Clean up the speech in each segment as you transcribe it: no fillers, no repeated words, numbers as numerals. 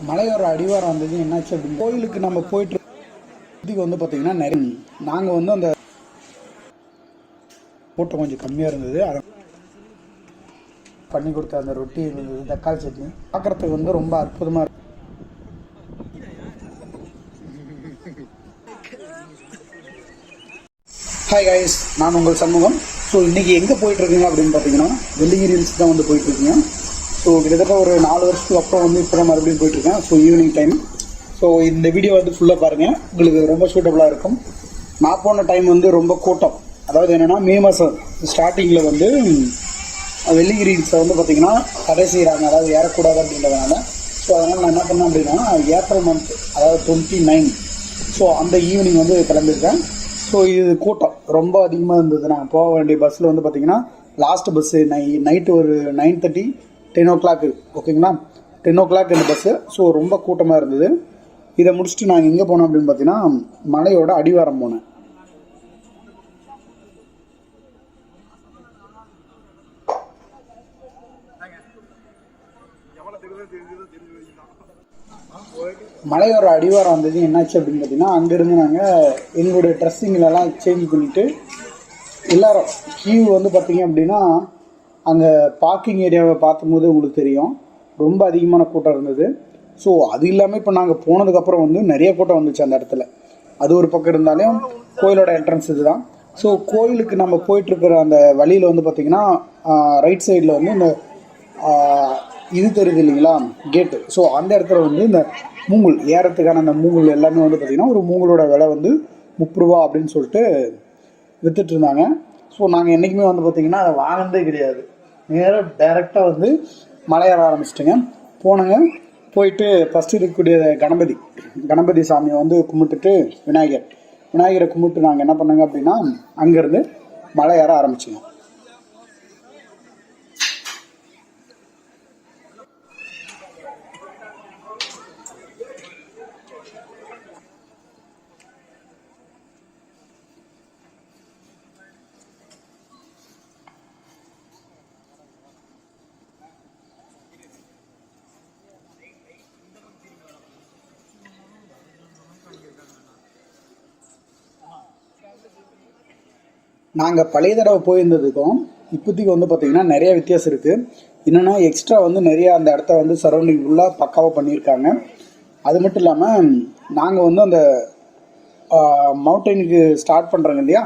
மலையோர அடிவாரம் வந்தது என்னாச்சு அப்படின்னு கோயிலுக்கு நம்ம போயிட்டு இதுக்கு வந்து பார்த்தீங்கன்னா நிறைய நாங்கள் வந்து அந்த கூட்டம் கொஞ்சம் கம்மியாக இருந்தது. அதை பண்ணி கொடுத்த அந்த ரொட்டி இருந்தது, தக்காளி சட்னி பார்க்குறதுக்கு வந்து ரொம்ப அற்புதமாக இருக்கு. ஹாய் கைஸ், நான் உங்கள் சண்முகம். ஸோ இன்றைக்கி எங்கே போயிட்டுருக்கீங்க அப்படின்னு பார்த்தீங்கன்னா வெள்ளிங்கிரி ஹில்ஸ் தான் வந்து போயிட்டுருக்கீங்க. ஸோ கிட்டத்தட்ட ஒரு 4 வருஷத்துக்கு அப்புறம் வந்து இப்போ தான் மறுபடியும் போயிட்டுருக்கேன். So evening time. ஸோ இந்த வீடியோ வந்து ஃபுல்லாக பாருங்கள், உங்களுக்கு ரொம்ப சூட்டபுளாக இருக்கும். நான் போன டைம் வந்து ரொம்ப கூட்டம், அதாவது என்னென்னா மே மாதம் ஸ்டார்டிங்கில் வந்து வெள்ளிங்கிரி ஹில்ஸை வந்து பார்த்திங்கன்னா தடை செய்கிறாங்க, அதாவது ஏறக்கூடாது அப்படின்றதுனால. ஸோ அதனால் நான் என்ன பண்ணேன் அப்படின்னா ஏப்ரல் மந்த், அதாவது 29, ஸோ அந்த ஈவினிங் வந்து கிளம்பியிருக்கேன். ஸோ இது கூட்டம் ரொம்ப அதிகமாக இருந்தது. நான் போக வேண்டிய பஸ்ஸில் வந்து பார்த்திங்கன்னா லாஸ்ட் பஸ்ஸு நைட்டு ஒரு 9:30 10 o'clock, ஓகேங்களா, 10 o'clock இந்த பஸ்ஸு. ஸோ ரொம்ப கூட்டமாக இருந்தது. இதை முடிச்சுட்டு நாங்கள் எங்கே போனோம் அப்படின்னு பார்த்தீங்கன்னா மலையோட அடிவாரம் போனேன். மலையோர அடிவாரம் வந்தது என்னாச்சு அப்படின்னு பார்த்தீங்கன்னா அங்கேருந்து நாங்கள் எங்களுடைய ட்ரெஸ்ஸிங்களெல்லாம் சேஞ்ச் பண்ணிவிட்டு எல்லோரும் கியூ வந்து பார்த்திங்க அப்படின்னா அங்கே பார்க்கிங் ஏரியாவை பார்க்கும்போது உங்களுக்கு தெரியும் ரொம்ப அதிகமான கூட்டம் இருந்தது. ஸோ அது இல்லாமல் இப்போ நாங்கள் போனதுக்கப்புறம் வந்து நிறைய கூட்டம் வந்துச்சு அந்த இடத்துல. அது ஒரு பக்கம் இருந்தாலும் கோயிலோட என்ட்ரன்ஸ் இது தான். ஸோ கோயிலுக்கு நம்ம போயிட்டுருக்கிற அந்த வழியில் வந்து பார்த்திங்கன்னா ரைட் சைடில் வந்து இந்த இது தெரியுது இல்லைங்களா, கேட்டு. ஸோ அந்த இடத்துல வந்து இந்த மூங்கல் ஏறத்துக்கான அந்த மூங்கல் எல்லாமே வந்து பார்த்திங்கன்னா ஒரு மூங்கலோட விலை வந்து 30 ரூபா அப்படின்னு சொல்லிட்டு விற்றுட்டு இருந்தாங்க. ஸோ நாங்கள் என்றைக்குமே வந்து பார்த்திங்கன்னா அதை வாங்கினதே கிடையாது. நேராக டைரெக்டாக வந்து மலையேற ஆரம்பிச்சிட்டுங்க. போனங்க, போயிட்டு ஃபஸ்ட்டு இருக்கக்கூடிய கணபதி சாமியை வந்து கும்பிட்டுட்டு விநாயகரை கும்பிட்டு நாங்கள் என்ன பண்ணோங்க அப்படின்னா அங்கேருந்து மலை ஏற ஆரம்பிச்சிங்க. நாங்கள் பழைய தடவை போயிருந்ததுக்கும் இப்போதைக்கு வந்து பார்த்திங்கன்னா நிறைய வித்தியாசம் இருக்குது. என்னென்னா எக்ஸ்ட்ரா வந்து நிறைய அந்த இடத்த வந்து சரௌண்டிங் ஃபுல்லாக பக்காவாக பண்ணியிருக்காங்க. அது மட்டும் இல்லாமல் நாங்கள் வந்து அந்த மவுண்டனுக்கு ஸ்டார்ட் பண்ணுறாங்க இல்லையா,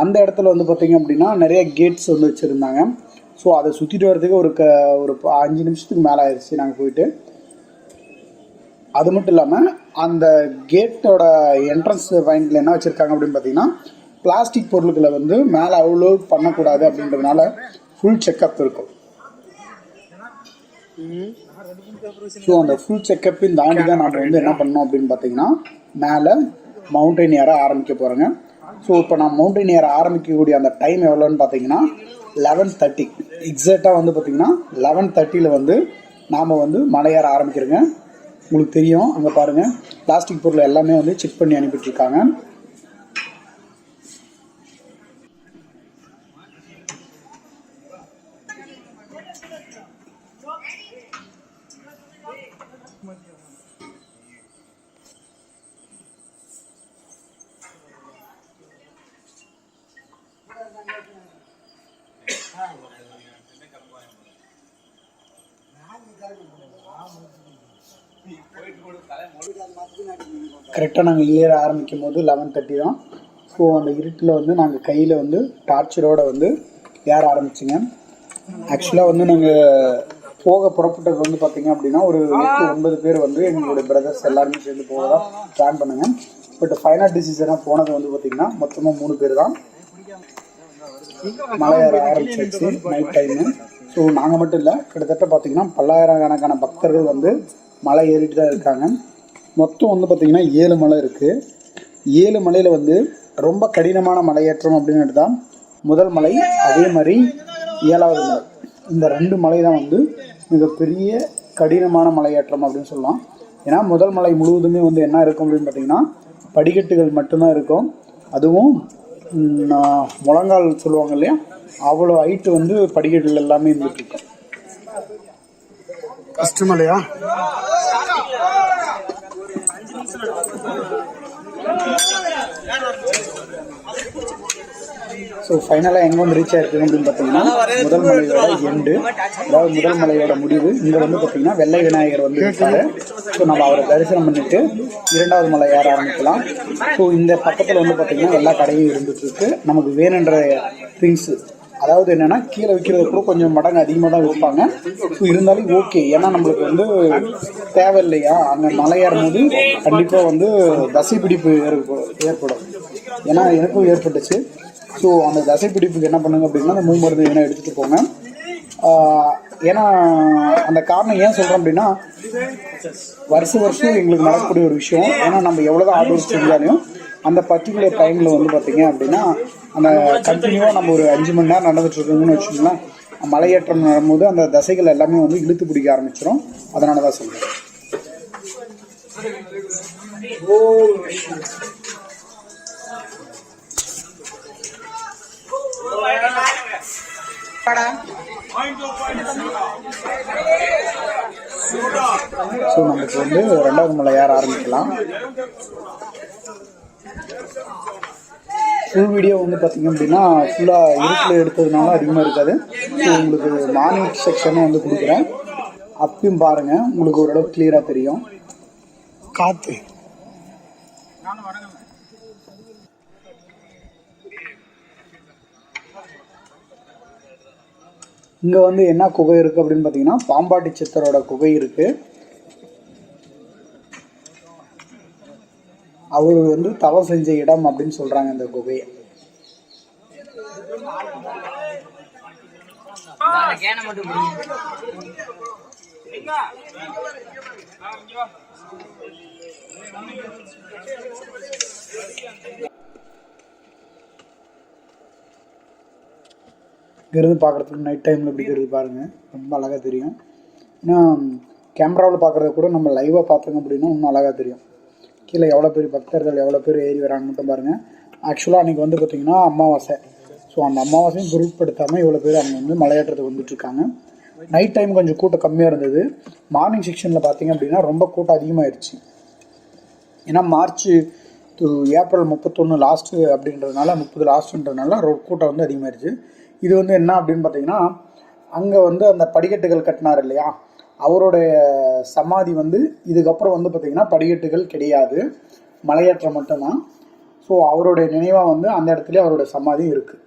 அந்த இடத்துல வந்து பார்த்திங்க அப்படின்னா நிறைய கேட்ஸ் வந்து வச்சுருந்தாங்க. ஸோ அதை சுற்றிட்டு வரதுக்கு ஒரு 5 நிமிஷத்துக்கு மேலே ஆயிடுச்சு நாங்கள் போயிட்டு. அது மட்டும் இல்லாமல் அந்த கேட்டோட என்ட்ரன்ஸ் பாயிண்டில் என்ன வச்சுருக்காங்க அப்படின்னு பார்த்திங்கன்னா பிளாஸ்டிக் பொருட்களை வந்து மேலே அவ்லோட் பண்ணக்கூடாது அப்படின்றதுனால ஃபுல் செக்கப் இருக்கும். ஸோ அந்த ஃபுல் செக்கப்பையும் தாண்டி தான் நம்ம வந்து என்ன பண்ணோம் அப்படின்னு பார்த்தீங்கன்னா மேலே மவுண்டைன் ஏற ஆரம்பிக்க போகிறோங்க. ஸோ இப்போ நான் மவுண்டைன் ஏற ஆரம்பிக்கக்கூடிய அந்த டைம் எவ்வளோன்னு பார்த்தீங்கன்னா 11:30 எக்ஸாக்டாக வந்து பார்த்திங்கன்னா 11:30 வந்து நாம் வந்து மலை ஏற ஆரம்பிக்கிறோங்க. உங்களுக்கு தெரியும் அங்கே பாருங்கள், பிளாஸ்டிக் பொருள் எல்லாமே வந்து செக் பண்ணி அனுப்பிட்டுருக்காங்க. கரெக்டாக நாங்கள் ஏற ஆரம்பிக்கும் போது 11:30 தான். ஸோ அந்த இருட்டில் வந்து நாங்கள் கையில் வந்து டார்ச்சரோடு வந்து ஏற ஆரம்பிச்சிங்க. ஆக்சுவலாக வந்து நாங்கள் புறப்பட்டது வந்து பார்த்திங்க அப்படின்னா ஒரு 8-9 பேர் வந்து எங்களுடைய பிரதர்ஸ் எல்லாருமே சேர்ந்து போக தான் பிளான் பண்ணுங்க. பட் ஃபைனல் டிசிஷனாக போனது வந்து பார்த்திங்கன்னா மொத்தமாக 3 பேர் தான். மலை ஏற ஆரம்பிச்சிருச்சு நைட் டைமு. ஸோ நாங்கள் மட்டும் இல்லை, கிட்டத்தட்ட பார்த்திங்கன்னா பல்லாயிரக்கணக்கான பக்தர்கள் வந்து மலை ஏறிட்டு தான் இருக்காங்க. மொத்தம் வந்து பார்த்திங்கன்னா 7 மலை இருக்குது. 7 மலையில் வந்து ரொம்ப கடினமான மலையேற்றம் அப்படின்னு தான் முதல் மலை, அதே மாதிரி 7வது மலை. இந்த 2 மலை தான் வந்து மிகப்பெரிய கடினமான மலையேற்றம் அப்படின்னு சொல்லலாம். ஏன்னா முதல் மலை முழுவதுமே வந்து என்ன இருக்கும் அப்படின்னு பார்த்திங்கன்னா படிக்கட்டுகள் மட்டும்தான் இருக்கும். அதுவும் முழங்கால் சொல்லுவாங்க இல்லையா, அவ்வளோ ஹைட்டு வந்து படிக்கட்டுகள் எல்லாமே இருந்துகிட்ருக்கும். ஃபஸ்ட்டு மலையா? ஸோ ஃபைனலாக எங்கே வந்து ரீச் ஆகிருக்கு அப்படின்னு பார்த்தீங்கன்னா முதல் மலையோட எண்டு, அதாவது முதல் மலையோட முடிவு. இங்கே வந்து பார்த்தீங்கன்னா வெள்ளை விநாயகர் வந்து இருக்காரு. ஸோ நம்ம அவரை தரிசனம் பண்ணிட்டு இரண்டாவது மலை ஏற ஆரம்பிக்கலாம். ஸோ இந்த பக்கத்தில் வந்து பார்த்தீங்கன்னா எல்லா கடையும் இருந்துட்டு இருக்கு. நமக்கு வேணுன்ற திங்ஸு, அதாவது என்னென்னா கீழே விற்கிறது கூட கொஞ்சம் மடங்கு அதிகமாக தான் விற்பாங்க. ஸோ இருந்தாலும் ஓகே, ஏன்னா நம்மளுக்கு வந்து தேவை இல்லையா, அங்கே மலை ஏறும்போது கண்டிப்பாக வந்து தசை பிடிப்பு ஏற்படும். ஏன்னா எனக்கும் ஏற்பட்டுச்சு. ஸோ அந்த தசை பிடிப்புக்கு என்ன பண்ணுங்க அப்படின்னா அந்த மூமருந்து எதனா எடுத்துகிட்டு போங்க. ஏன்னா அந்த காரணம் ஏன் சொல்கிறேன் அப்படின்னா வருஷம் எங்களுக்கு நடக்கக்கூடிய ஒரு விஷயம். ஏன்னா நம்ம எவ்வளோதான் ஆர்டர் ஒர்க் செஞ்சாலும் அந்த பர்டிகுலர் டைமில் வந்து பார்த்தீங்க அப்படின்னா அந்த கண்டினியூவாக நம்ம ஒரு 5 மணி நேரம் நடந்துட்டு இருக்கோங்கன்னு வச்சுக்கோங்களேன், மலையேற்றம் நடக்கும்போது அந்த தசைகள் எல்லாமே வந்து இழுத்து பிடிக்க ஆரம்பிச்சிடும். அதனால தான் சொல்கிறேன். ஸோ நமக்கு வந்து 2வது மலை ஏற ஆரம்பிக்கலாம். ஃபுல் வீடியோ வந்து பார்த்தீங்க அப்படின்னா ஃபுல்லாக இருட்டில் எடுத்ததுனால அதிகமாக இருக்காது. ஸோ உங்களுக்கு மார்னிங் செக்ஷனும் வந்து கொடுக்குறேன், அப்பயும் பாருங்கள், உங்களுக்கு ஓரளவுக்கு கிளியராக தெரியும். காற்று இங்கே வந்து என்ன குகை இருக்குது அப்படின்னு பார்த்தீங்கன்னா பாம்பாட்டி சித்தரோட குகை இருக்குது. அவர் வந்து தவம் செஞ்ச இடம் அப்படின்னு சொல்கிறாங்க இந்த குகையை. இங்கேருந்து பார்க்குறதுக்கு நைட் டைமில் எப்படி இருக்கிறது பாருங்கள், ரொம்ப அழகாக தெரியும். ஏன்னா கேமராவில் பார்க்குறத கூட நம்ம லைவாக பார்த்தோங்க அப்படின்னா இன்னும் அழகாக தெரியும். கீழே எவ்வளோ பேர் பக்தர்கள் எவ்வளோ பேர் ஏறி வராங்க மட்டும் பாருங்கள். ஆக்சுவலாக அன்றைக்கி வந்து பார்த்திங்கன்னா அமாவாசை. ஸோ அந்த அமாவாசையும் பொருட்படுத்தாமல் இவ்வளோ பேர் அங்கே வந்து மலையேற்றத்துக்கு வந்துட்டுருக்காங்க. நைட் டைம் கொஞ்சம் கூட்டம் கம்மியாக இருந்தது. மார்னிங் செக்ஷனில் பார்த்திங்க அப்படின்னா ரொம்ப கூட்டம் அதிகமாகிடுச்சு. ஏன்னா மார்ச் டு ஏப்ரல் 31 லாஸ்ட்டு அப்படின்றதுனால 30 லாஸ்ட்டுன்றதுனால கூட்டம் வந்து அதிகமாகிடுச்சு. இது வந்து என்ன அப்படின்னு பார்த்தீங்கன்னா அங்கே வந்து அந்த படிக்கட்டுகள் கட்டினார் இல்லையா, அவருடைய சமாதி வந்து இதுக்கப்புறம் வந்து பார்த்திங்கன்னா படிக்கட்டுகள் கிடையாது, மலையேற்றம் மட்டும்தான். ஸோ அவருடைய நினைவாக வந்து அந்த இடத்துல அவருடைய சமாதி இருக்குது.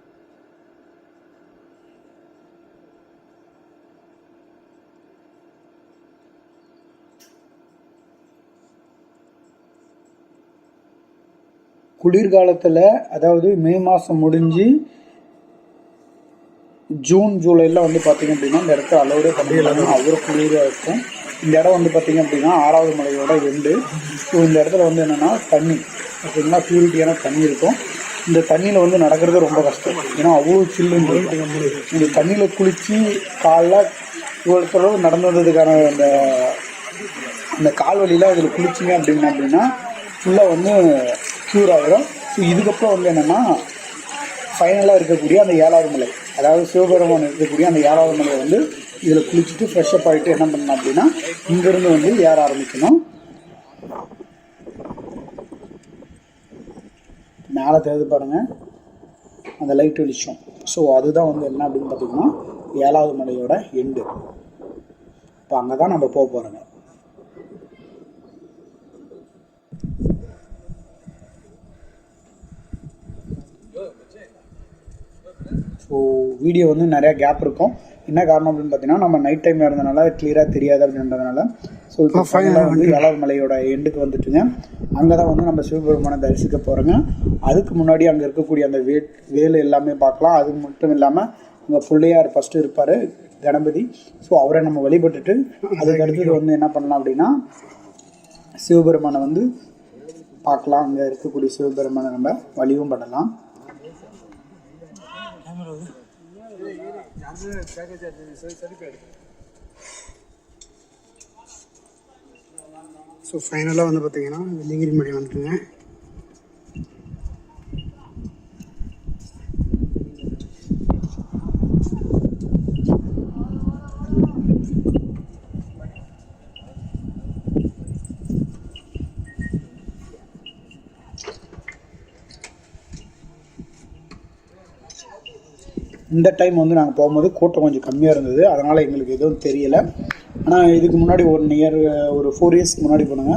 குளிர்காலத்தில், அதாவது மே மாதம் முடிஞ்சு ஜூன் ஜூலையில் வந்து பார்த்திங்க அப்படின்னா இந்த இடத்துல அலோடே பண்ணிடலாம், அவ்வளோ குளிராக இருக்கும். இந்த இடம் வந்து பார்த்திங்க அப்படின்னா 6வது மலையோட எண்டு. ஸோ இந்த இடத்துல வந்து என்னென்னா தண்ணி பார்த்திங்கன்னா பியூரிட்டியான தண்ணி இருக்கும். இந்த தண்ணியில் வந்து நடக்கிறது ரொம்ப கஷ்டம், ஏன்னா அவ்வளோ சில்லுன்னு இந்த தண்ணியில் குளித்து காலைல இவ்வளோ நடந்து வந்ததுக்கான அந்த கால் வழியில் அதில் குளிச்சிங்க அப்படின்னா ஃபுல்லாக வந்து க்யூர் ஆகிடும். ஸோ இதுக்கப்புறம் வந்து என்னென்னா ஃபைனலாக இருக்கக்கூடிய அந்த 7வது மலை, அதாவது சிவபெருமான் இருக்கக்கூடிய அந்த 7வது மலையை வந்து இதில் குளிச்சுட்டு ஃப்ரெஷ்அப் ஆகிட்டு என்ன பண்ணணும் அப்படின்னா இங்கேருந்து வந்து ஏற ஆரம்பிக்கணும். மேலே தெரிஞ்சு பாருங்கள் அந்த லைட் வெளிச்சம். ஸோ அதுதான் வந்து என்ன அப்படின்னு பார்த்தீங்கன்னா 7வது மலையோட எண்டு. இப்போ அங்கே தான் நம்ம போக போகிறோங்க. ஸோ வீடியோ வந்து நிறையா கேப் இருக்கும். என்ன காரணம் அப்படின்னு பார்த்தீங்கன்னா நம்ம நைட் டைம் இருந்தனால கிளியராக தெரியாது அப்படின்றதுனால. ஸோ இப்போ ஃபைனலாக வந்து 7வது மலையோட எண்டுக்கு வந்துட்டுங்க. அங்கே தான் வந்து நம்ம சிவபெருமானை தரிசிக்க போகிறோங்க. அதுக்கு முன்னாடி அங்கே இருக்கக்கூடிய அந்த வேல் எல்லாமே பார்க்கலாம். அது மட்டும் இல்லாமல் அங்கே பிள்ளையார் ஃபஸ்ட்டு இருப்பார், கணபதி. ஸோ அவரை நம்ம வழிபட்டுட்டு அதுக்கு அடுத்தது வந்து என்ன பண்ணலாம் அப்படின்னா சிவபெருமானை வந்து பார்க்கலாம். அங்கே இருக்கக்கூடிய சிவபெருமானை நம்ம வழியும் பண்ணலாம். ஸோ ஃபைனலாக வந்து பார்த்தீங்கன்னா வெள்ளிங்கிரி மலை வந்துட்டுங்க. இந்த டைம் வந்து நாங்கள் போகும்போது கூட்டம் கொஞ்சம் கம்மியாக இருந்தது, அதனால் எங்களுக்கு எதுவும் தெரியலை. ஆனால் இதுக்கு முன்னாடி ஒரு 4 இயர்ஸ்க்கு முன்னாடி போனாங்க,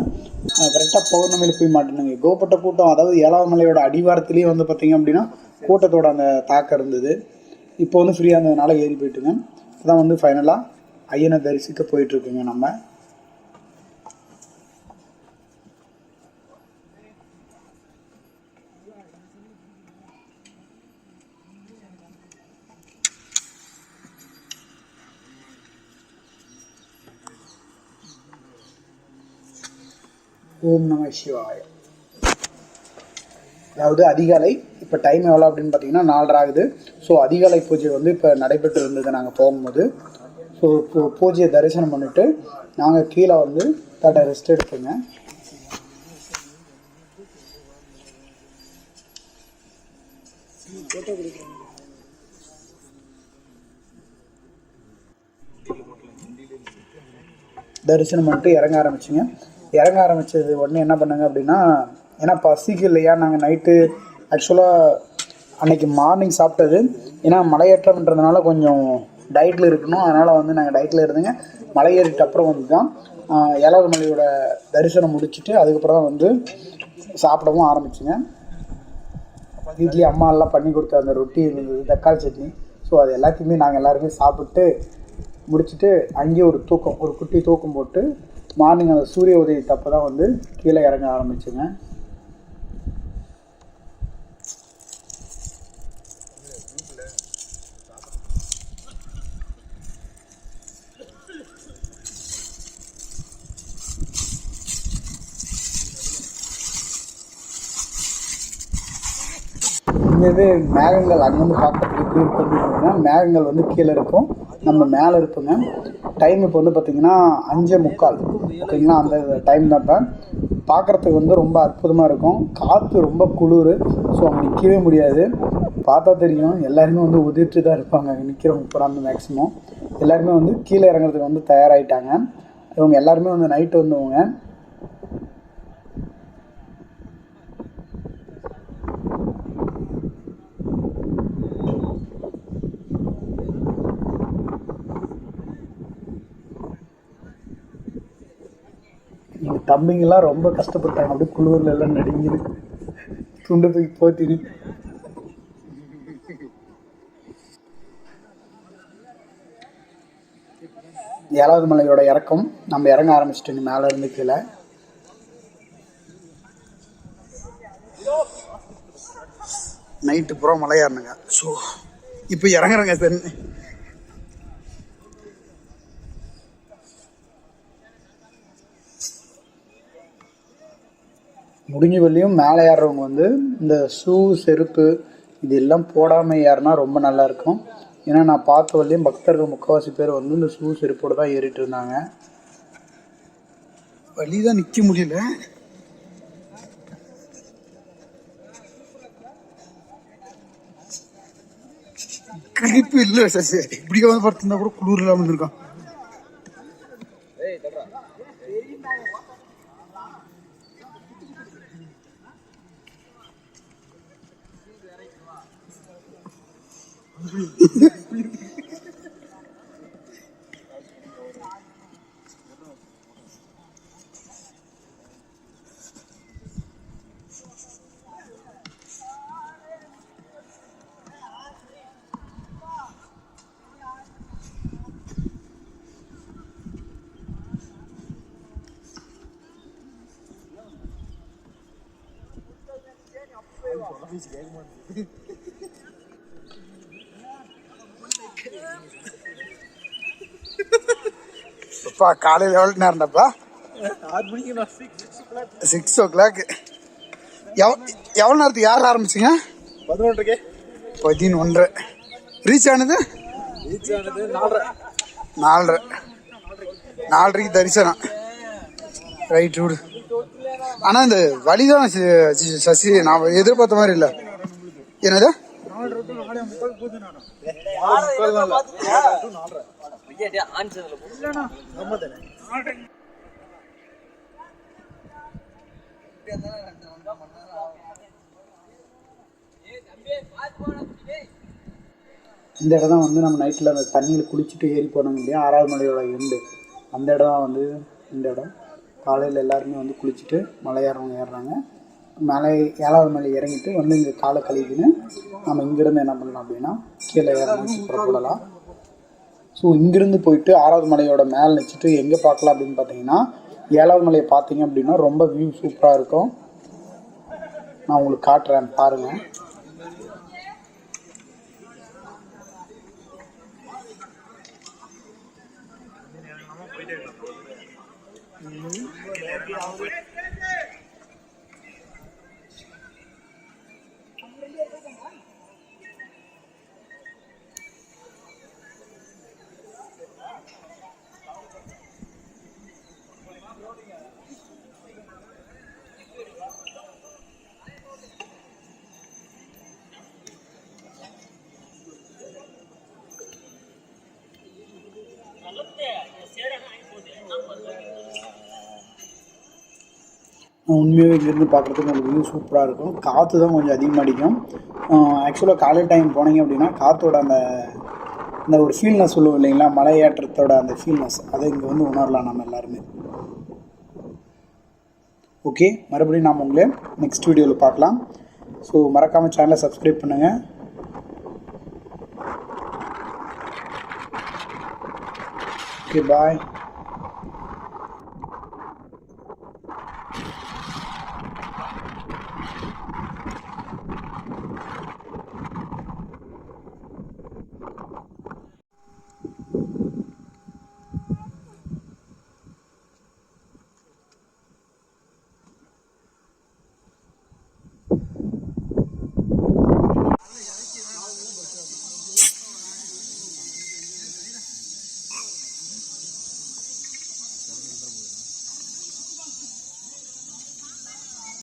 கரெக்டாக பௌர்ணமியில் போய் மாட்டினாங்க. கோப்பட்ட கூட்டம், அதாவது 7ஆவது மலையோட அடிவாரத்துலேயே வந்து பார்த்திங்க அப்படின்னா கூட்டத்தோட அந்த தாக்கம் இருந்தது. இப்போ வந்து ஃப்ரீயாக இருந்ததுனால ஏறி போயிட்டுங்க. அதான் வந்து ஃபைனலாக ஐயனை தரிசிக்க போயிட்டுருக்குங்க நம்ம. ஓம் நம சிவாய. அதாவது அதிகாலை, இப்போ டைம் எவ்வளோ அப்படின்னு பார்த்தீங்கன்னா 4:30 ஆகுது. ஸோ அதிகாலை பூஜை வந்து இப்போ நடைபெற்று இருந்தது நாங்கள் போகும்போது. ஸோ இப்போ பூஜையை தரிசனம் பண்ணிவிட்டு நாங்கள் கீழே வந்து ரெஸ்ட் எடுப்போங்க. தரிசனம் பண்ணிட்டு இறங்க ஆரம்பிச்சிங்க. இறங்க ஆரம்பித்தது உடனே என்ன பண்ணாங்க அப்படின்னா, ஏன்னா பசிக்கு இல்லையா, நாங்கள் நைட்டு ஆக்சுவலாக அன்றைக்கி மார்னிங் சாப்பிட்டது, ஏன்னா மலையேற்றம்ன்றதுனால கொஞ்சம் டயட்டில் இருக்கணும், அதனால் வந்து நாங்கள் டயட்டில் இருந்துங்க. மலை ஏறிட்டு அப்புறம் வந்து தான் 7ஆவது மலையோட தரிசனம் முடிச்சுட்டு அதுக்கப்புறம் தான் வந்து சாப்பிடவும் ஆரம்பிச்சுங்க. வீட்லேயே அம்மா எல்லாம் பண்ணி கொடுத்த அந்த ரொட்டி இருந்தது, தக்காளி சட்னி. ஸோ அது எல்லாத்தையுமே நாங்கள் எல்லாருமே சாப்பிட்டு முடிச்சுட்டு அங்கேயே ஒரு குட்டி தூக்கம் போட்டு மார்னிங் அந்த சூரிய உதயத்தப்போ தான் வந்து கீழே இறங்க ஆரம்பிச்சுங்க. உண்மையாகவே மேகங்கள் அங்கேருந்து பார்க்கறதுக்கு எப்படி இருக்கும் அப்படின்னா, மேகங்கள் வந்து கீழே இருக்கும், நம்ம மேலே இருப்போங்க. டைம் இப்போ வந்து பார்த்திங்கன்னா 5:45, ஓகேங்களா? அந்த டைம் தான் இப்போ பார்க்குறதுக்கு வந்து ரொம்ப அற்புதமாக இருக்கும். காற்று ரொம்ப குளிர், ஸோ அங்கே நிற்கவே முடியாது. பார்த்தா தெரியும், எல்லாருமே வந்து உதிர்த்து தான் இருப்பாங்க அங்கே நிற்கிறவங்க பூரா. மேக்ஸிமம் எல்லாருமே வந்து கீழே இறங்குறதுக்கு வந்து தயாராகிட்டாங்க. இவங்க எல்லாருமே வந்து நைட்டு வந்தவங்க. எங்கள் தம்பிங்கெல்லாம் ரொம்ப கஷ்டப்பட்டாங்க, அப்படியே குளிரில் எல்லாம் நடுங்கிது, துண்டு தூக்கி போத்திது. ஏழாவது மலையோட இறக்கம், நம்ம இறங்க ஆரம்பிச்சிட்டோங்க மேலே இருந்து கீழே. நைட்டு பூரா மலை ஏறணுங்க. ஸோ இப்போ இறங்குறேங்க சார். முடிஞ்ச வரையும் மேலே ஏறுறவங்க வந்து இந்த ஷூ, செருப்பு இது எல்லாம் போடாமல் ஏறினா ரொம்ப நல்லாயிருக்கும். ஏன்னா நான் பார்த்த வரையும் பக்தர்கள் முக்கால்வாசி பேர் வந்து இந்த ஷூ செருப்போடு தான் ஏறிட்டு இருந்தாங்க. வழி தான் நிற்க முடியல. கழிப்பு இல்லை சார், இப்படியே வந்து படுத்திருந்தா கூட குளிர் இல்லாமல் இருந்திருக்கான். அப்பா காலையில் எவ்வளோ நேரம்டாப்பா? 6 o'clock. எவ்வளோ நேரத்துக்கு யார் ஆரம்பிச்சிங்க? 11:30. 11:30. ரீச் ஆனது 4:30 தரிசனம். ரைட் விடு. ஆனால் இந்த வழிதான் சசி நான் எதிர்பார்த்த மாதிரி இல்லை. என்னது? இந்த இடம் தான் வந்து நம்ம நைட்டில் அந்த தண்ணியில் குளிச்சுட்டு ஏறி போனோம் இல்லையா, 6வது மலையோட எண்டு. அந்த இடம் தான் வந்து இந்த இடம். காலையில் எல்லாருமே வந்து குளிச்சுட்டு மலை ஏறுறாங்க. மலை 7வது மலை இறங்கிட்டு வந்து இங்கே காலை கழுவின்னு நம்ம இங்கேருந்து என்ன பண்ணலாம் அப்படின்னா கீழே இறங்கி புறப்படலாம். ஸோ இங்கேருந்து போயிட்டு 6வது மலையோட மேலே நினச்சிட்டு எங்கே பார்க்கலாம் அப்படின்னு பார்த்தீங்கன்னா, 7வது மலையை பார்த்தீங்க அப்படின்னா ரொம்ப வியூ சூப்பராக இருக்கும். நான் உங்களுக்கு காட்டுறேன் பாருங்கள். உண்மையாகவே இங்கேருந்து பார்க்குறதுக்கு உங்களுக்கு வியூ சூப்பராக இருக்கும். காற்று தான் கொஞ்சம் அதிகமாக அடிக்கும். ஆக்சுவலாக காலை டைம் போனீங்க அப்படின்னா காற்றோட அந்த ஒரு ஃபீல்னஸ் சொல்லுவோம் இல்லைங்களா, மலையேற்றத்தோட அந்த ஃபீல்னஸ் அதை இங்கே வந்து உணரலாம் நம்ம எல்லாருமே. ஓகே, மறுபடியும் நாம் உங்களே நெக்ஸ்ட் வீடியோவில் பார்க்கலாம். ஸோ மறக்காமல் சேனலை சப்ஸ்கிரைப் பண்ணுங்கள். ஓகே, பாய்.